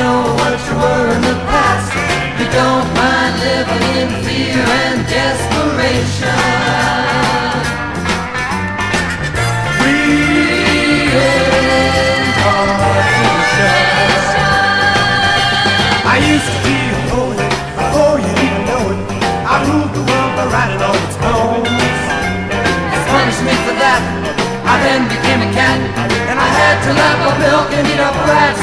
know what you were in the past, you don't mind living in fear and desperation. Reincarnation. I used to be a poet before you even know it. I ruled the world by writing all its bones. Punish me for that, I then became a cat, and I had to lap up milk and eat up rats.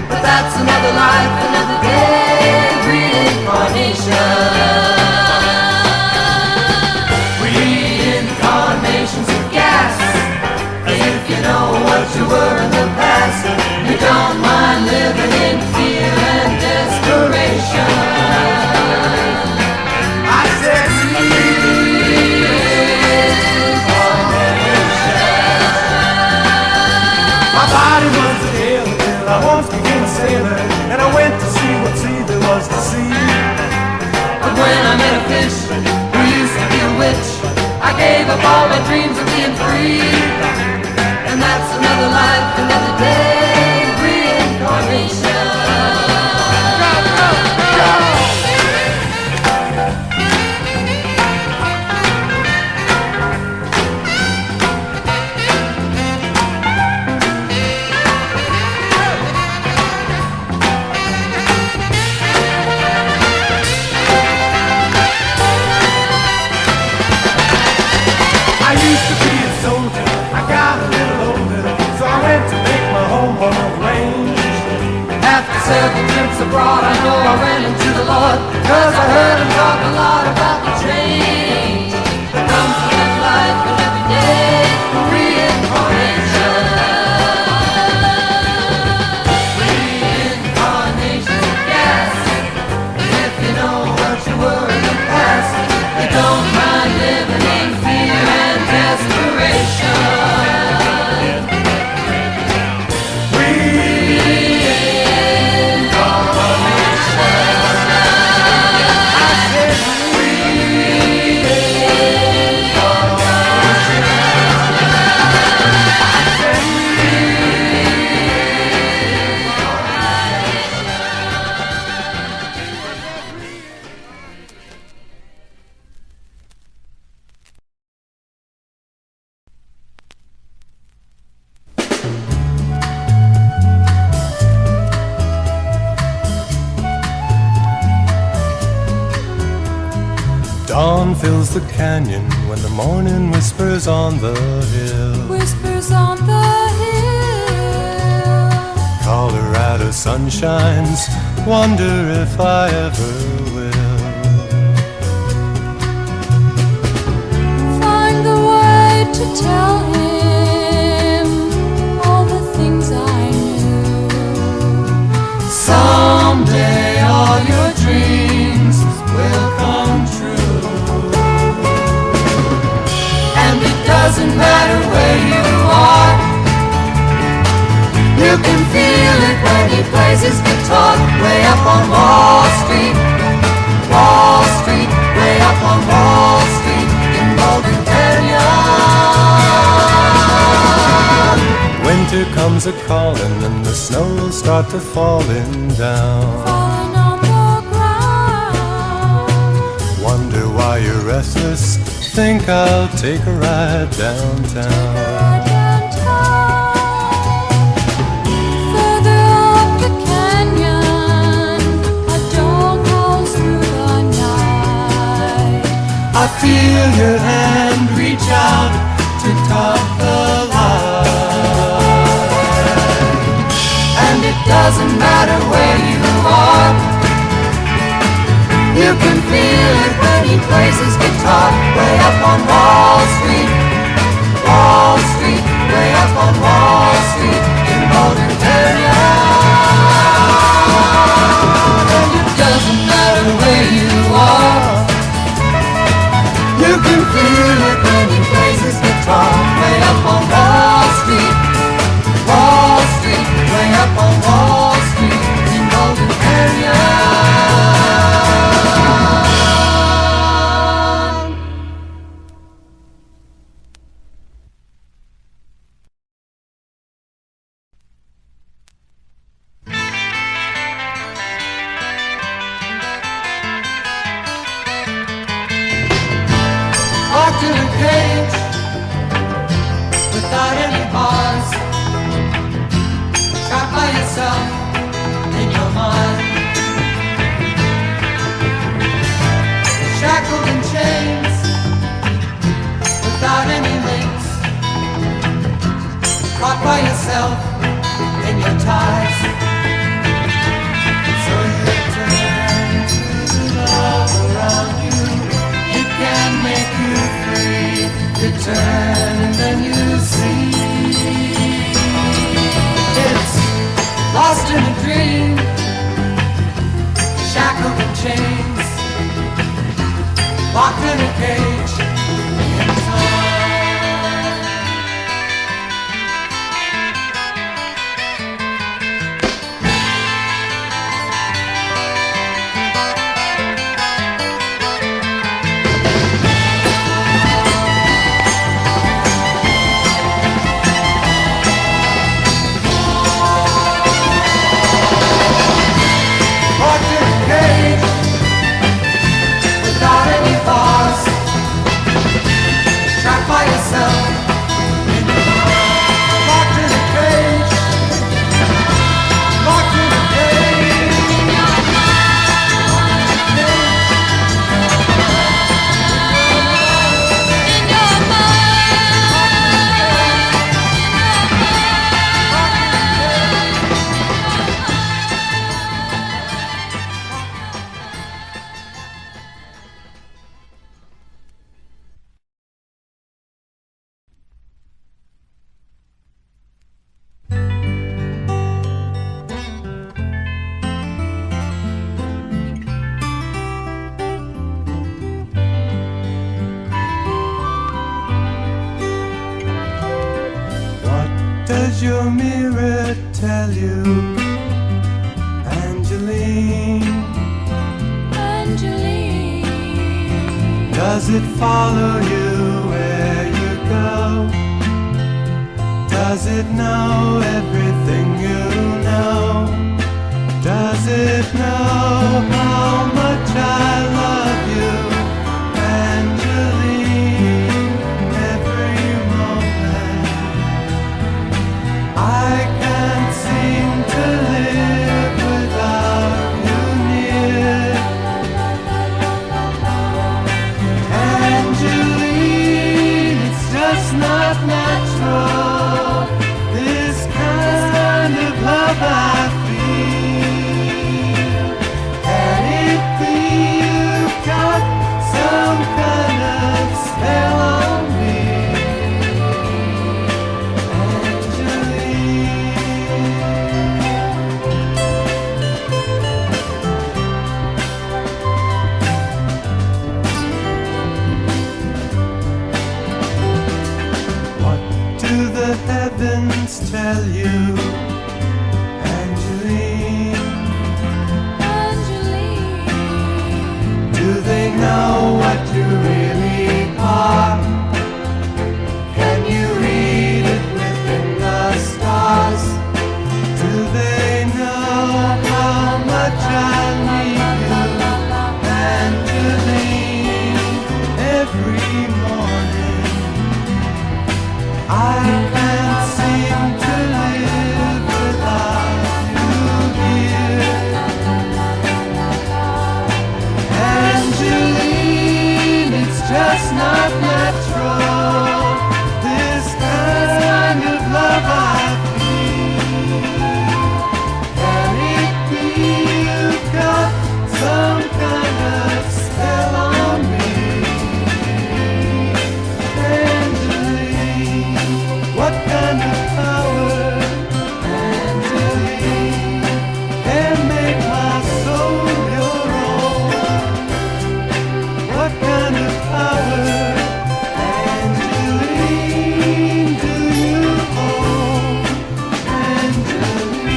But that's another life, another day. Reincarnation. Reincarnation's a gas. If you know what you were in the past, you don't mind living in fear and desperation. I said my body was a hill, and I once became a sailor, and I went to see what sea there was to see. But when I met a fish who used to be a witch, I gave up all my dreams of being free. And that's another life, another day. Reincarnation. Go, go, go. I used to be a soldier, I got a little older, so I went to make my home on the range. After several trips abroad, I know I ran into the Lord, cause I heard him talk a lot about the change that comes with this life and every day. Reincarnation. Reincarnation's a gas. If you know what you were in the past, you don't mind living in fear and desperation. Dawn fills the canyon when the morning whispers on the hill. Whispers on the hill. Colorado sun shines, wonder if I ever will. Find the way to tell him all the things I knew. Someday all your dreams will come true. And it doesn't matter where you are, you can feel it when he plays his guitar. Way up on Wall Street, Wall Street, way up on Wall Street in Golden Canyon. Winter comes a-calling and the snow will start to falling down. Falling on the ground. Wonder why you're restless, think I'll take a ride downtown. Further up the canyon, a dog howls through the night. I feel your hand reach out to top the line. And it doesn't matter where you are, you can feel it when he plays his guitar. Way up on Wall Street, Wall Street, way up on Wall Street in Golden Canyon. And it doesn't matter where you are, you can feel it when he plays his guitar. Way up on Wall Street, Wall Street, way up on Wall Street in Golden Canyon. yourself in your ties. So you turn to love around you. It can make you free. You turn and then you see it's lost in a dream, shackled in chains, locked in a cage in time. Locked in a cage without any bars, trapped by yourself in your mind. Locked in a cage, locked in a cage, in your mind, in your What does your mirror tell you, Angeline? Angeline, Does it follow you where you go? Does it know everything you know? Does it know how much I love you, Angeline? Every moment I can't seem to live without you near. Angeline, it's just not natural, this kind of love I feel. Can it be you've got some kind of spell on me, Angeline? What do the heavens tell you, Angeline? Angeline, Do they know what you really are? Can you read it within the stars? Do they know how much I need you, Angeline? Every morning I can't seem to live without you here. Angeline, it's just not natural, this kind of love I feel. Can it be you've got some kind of spell on me, Angeline? What kind of power, Angeline, can make my soul your own? What kind of power, Angeline, do you hold, Angeline?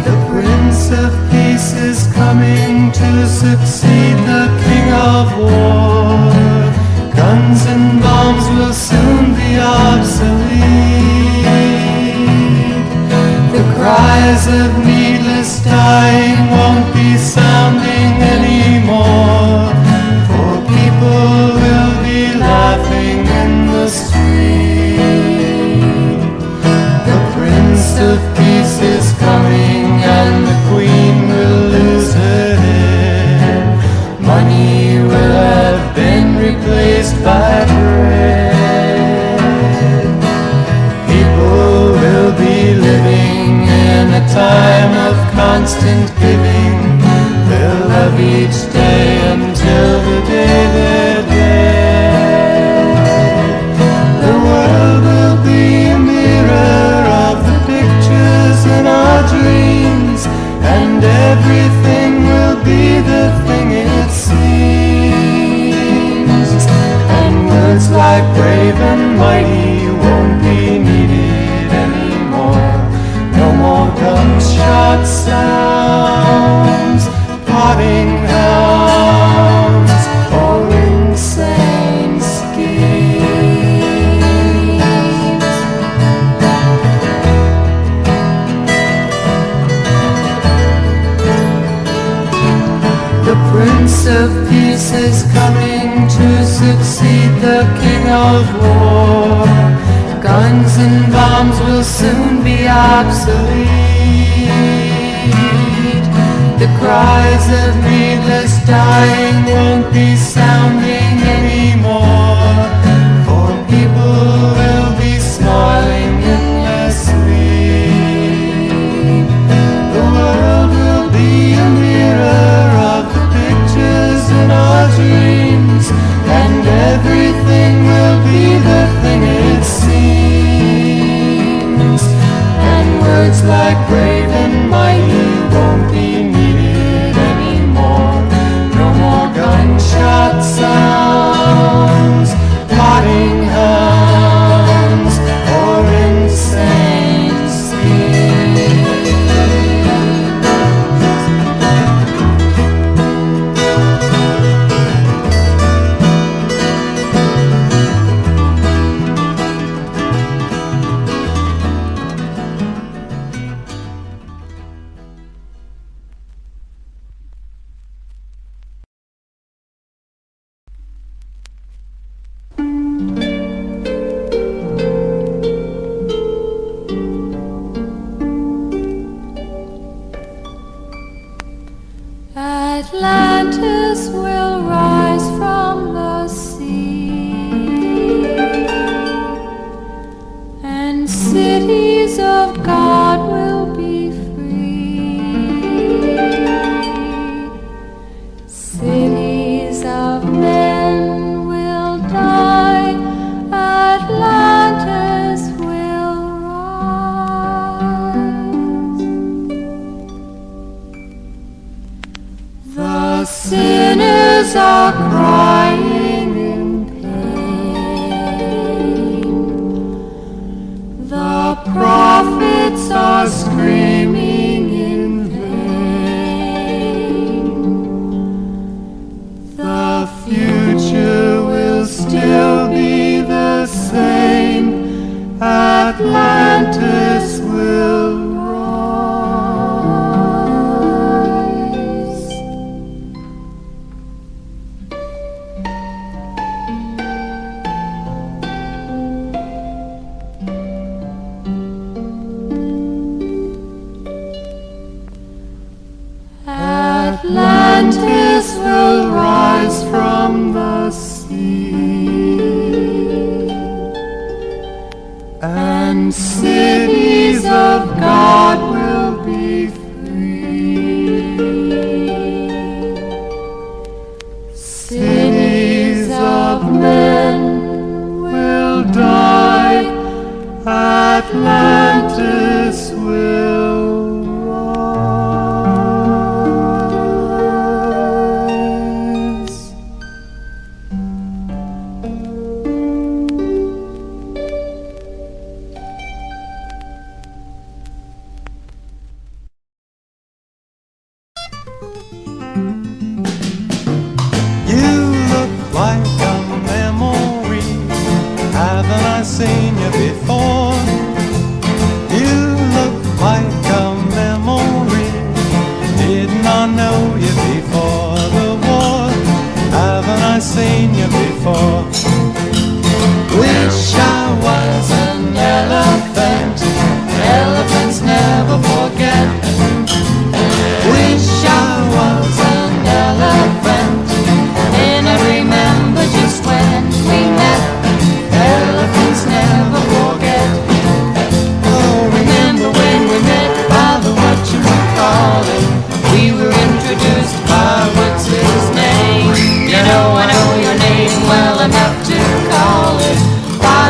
The Prince of Peace is coming to succeed the King of War. Guns and bombs will soon be obsolete. The cries of needless dying won't be sounding words like brave and mighty won't be needed anymore. No more gunshot sounds, potting hounds, or insane schemes. The Prince of Peace is coming to succeed the King of War. Guns and bombs will soon be obsolete. The cries of needless dying won't be sounding anymore, for people will be smiling in their sleep. The world will be a mirror of the pictures in our dreams, and everything will be the thing it seems. And words like brave and mighty won't be needed anymore. No more gunshot sounds, potting hounds, or insane schemes. Atlantis will rise from the sea, and cities of God will be free. Cities of men will die, Atlantis will rise. The sinners are crying in pain. The prophets are screaming in vain. The future will still be the same. Atlantis will rise. Atlantis will rise from the sea, and cities of God will be free. Cities of men will die, Atlantis will rise. You look like a memory. Haven't I seen you before? You look like a memory. Didn't I know you before the war? Haven't I seen you before? Wish I was an elephant. Elephants never forget. Wish I was an elephant, and I remember just when we met. Elephants never forget. Oh, remember when we met by the whatchamacallit? We were introduced by what's his name. You know I know your name well enough to call it by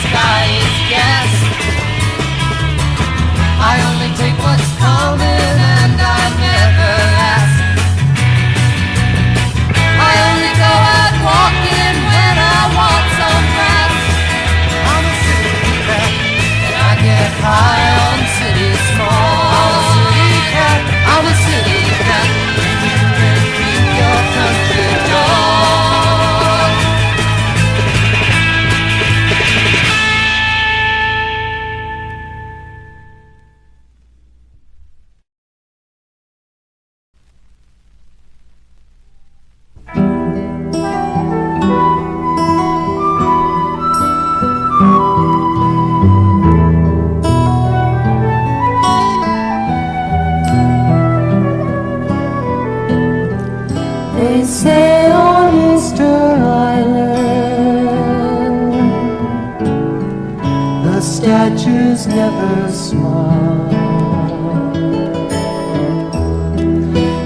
sky is gas. I only take what's coming and I never ask. I only go out walking when I want some rest. I'm a city cat and I get high on city small. I'm a city cat, I'm a city cat. You can keep your country dog. They say on Easter Island the statues never smile.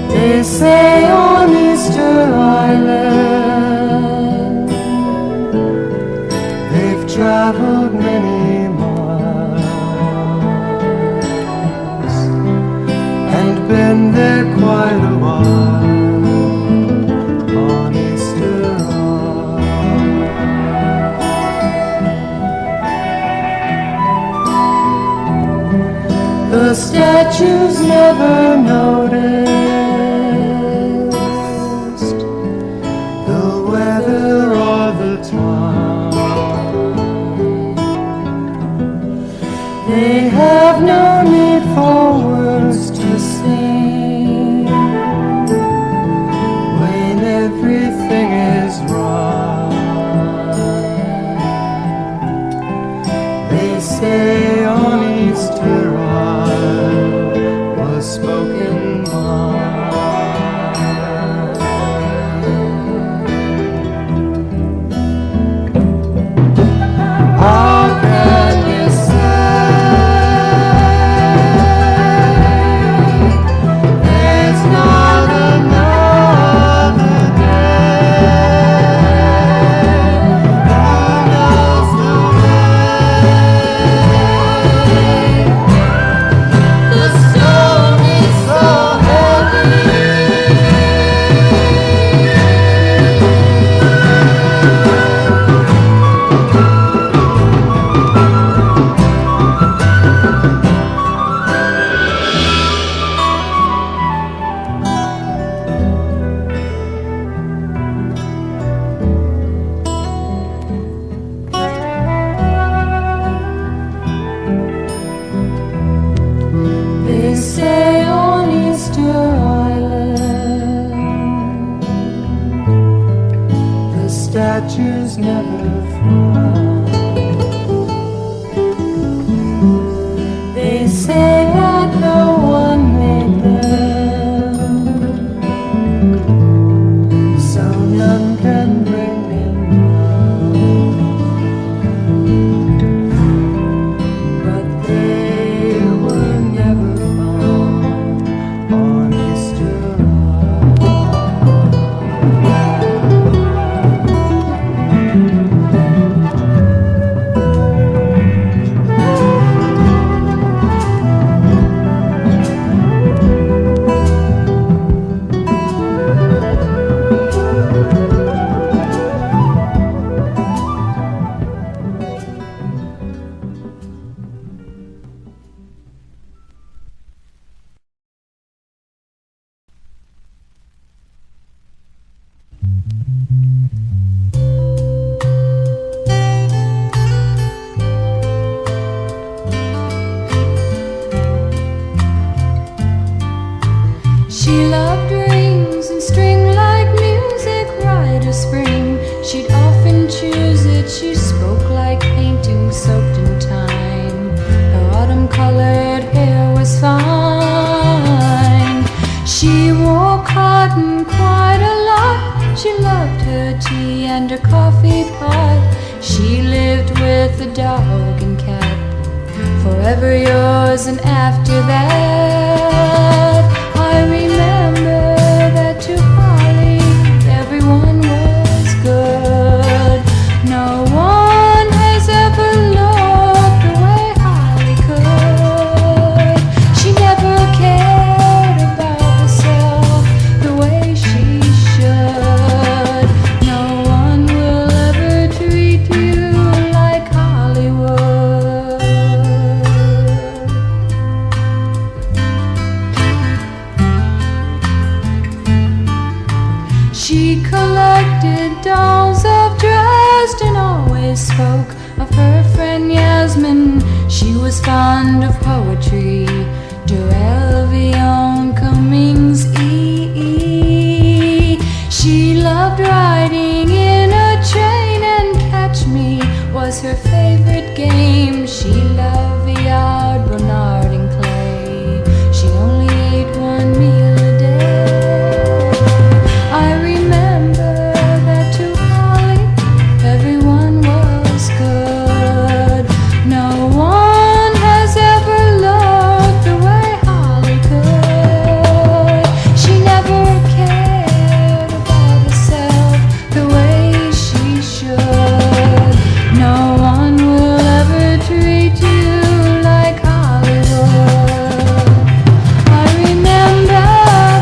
They say on Easter Island they've traveled many miles and been there quite a while. The statues never noticed the weather or the time. They have no need for words to sing when everything is right. They say on Easter was spoken by. How can you say there's not another day? Who knows the way? The stone is so heavy. They say on Easter Island the statues never fly. They say that no one made them, so none can bring them down. But they were never found on Easter She loved rings and string like music, rite of spring. She'd often choose it. She spoke like painting soaked in time. Her autumn-colored hair was fine. She wore cotton quite a lot. She loved her tea and her coffee pot. She lived with a dog and cat. Forever yours, and after that I remember that to Polly everyone was good. No one has ever spoke of her friend Yasmin. She was fond of poetry, de Elvion Cummings E. She loved riding in a train, and catch me was her favorite game. She loved the yard, Bernard and Clay. She only ate one meal a day. I remember that to Holly everyone was good. No one has ever loved the way Holly could. She never cared about herself the way she should. No one will ever treat you like Hollywood. I remember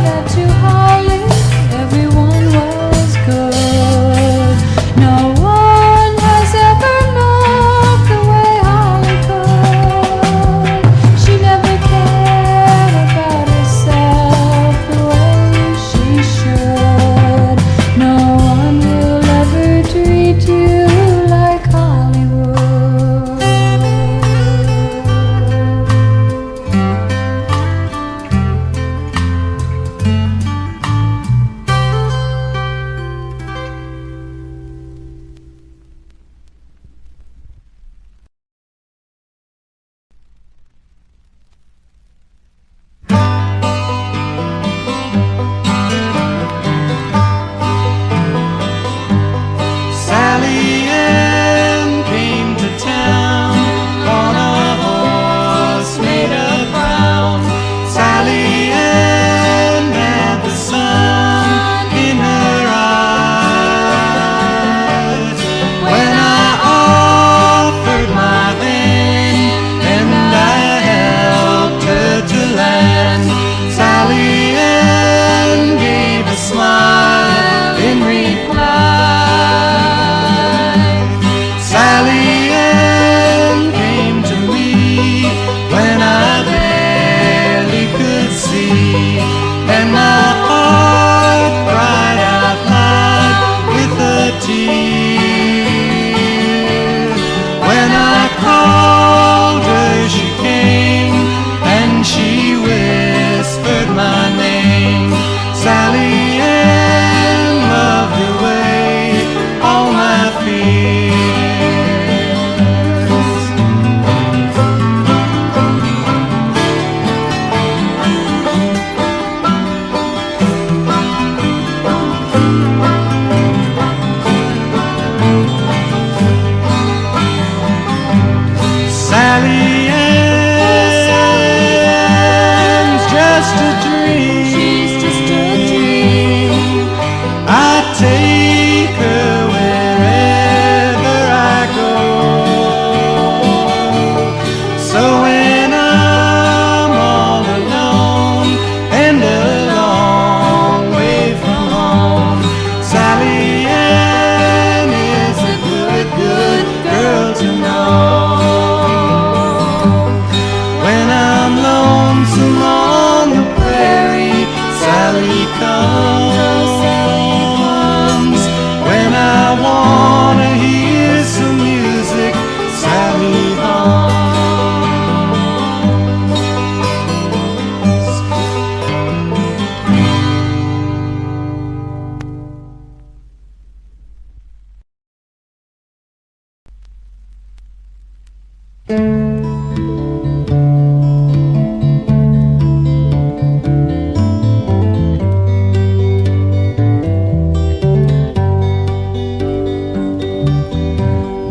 that to Holly everyone was good. No one has ever loved the way Holly could. She never cared about herself the way she should. No one will ever treat you like Hollywood. Sally Ann came to town on a horse made of brown. Sally Ann had the sun in her eyes. When I offered my hand and I helped her to land, Sally Ann gave a smile in reply. Sally Ann came to me when I barely could see, and my heart cried out loud with a tear. When I called her, she came and she whispered my name. Sally Ann loved away all my fears. Sally Ann's just a dream. She's just a dream. I take her wherever I go. So when I'm all alone and a long way from home, Sally Ann is a good, good girl to know. When I'm lonesome on the prairie, Sally comes. When I wanna hear some music, Sally hums.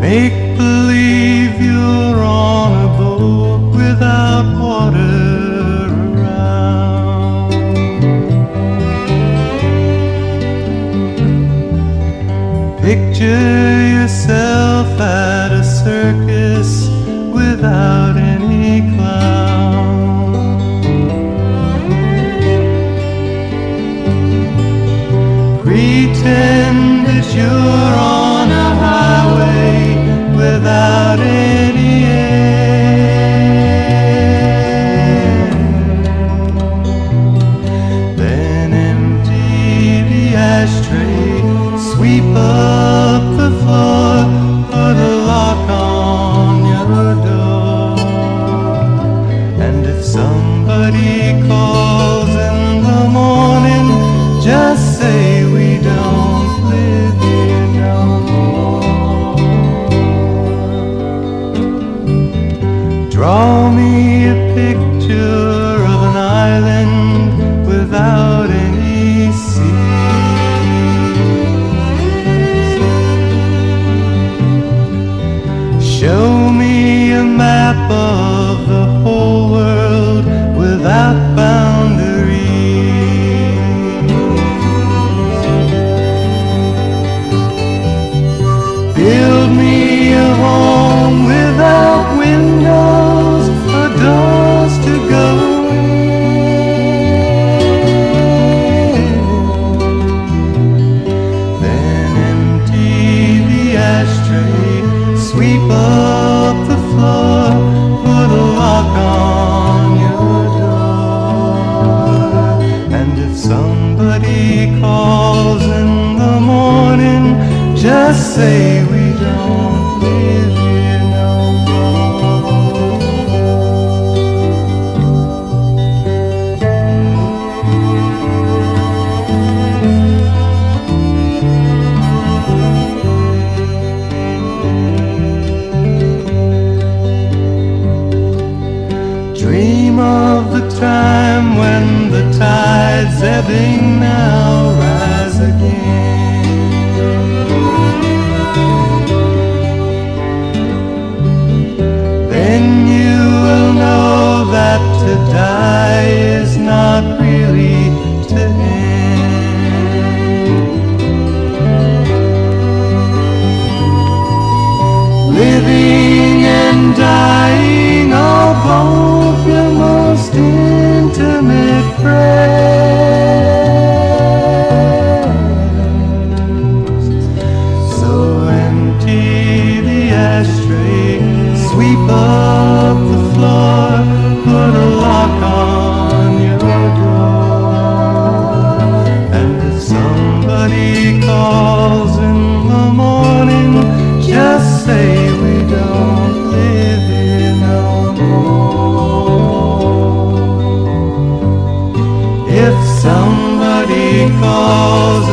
Make believe you're on a boat without water around. Picture yourself at a circus without any clown. Pretend that you're on a highway without any air. Then empty the ashtray, sweep up the floor, put a Draw me a picture of an island without any seas. Show me a map of the whole world without boundaries. Build me a home without windows or doors to go in. Then empty the ashtray, sweep up the floor, put a lock on your door. And if somebody calls in the morning, just say we don't live here no Dream of the time when the tide's ebbing now, rise again. Then you will know that to die is not really to end. Living and dying are both your most intimate friends. So empty the ashtray, sweep up the floor, put a lock on your door. And if somebody calls in the morning, just say we don't live here no more. If somebody calls